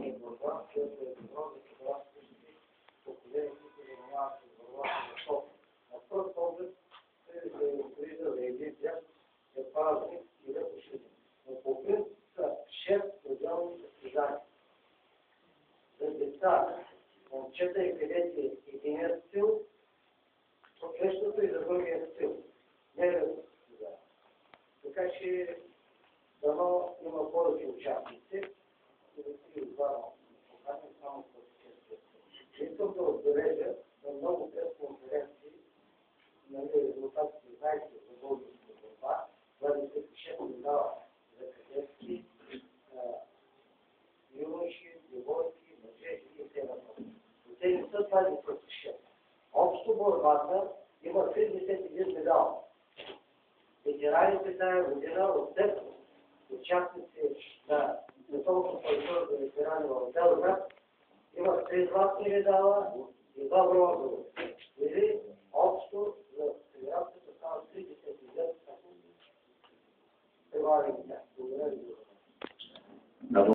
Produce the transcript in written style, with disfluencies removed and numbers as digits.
и борба, което е добро за федерациите, поколения, които занимават с борба на спорта. На пръв поглед се вижда за един ден, е празник и да пошли. Но по принцип са 6 отделни състезания. За деца, момчета и кадети единият стил, съответството и за другия стил. Не е да състезания. Така че дано има повече участници и да си извадам покажем само класическия. Искам да отбележа на много пресконференции, резултатите знаете за българската борба, 26 медала за кадетски, юноши, девойки, мъже и т.н. Но те не са 26. Общо борбата има 31 медала. Ветераните тази година от 10 участници на световното първенство за ветерани в Белград имат 3 златни медала и 2 бронзови. Или общо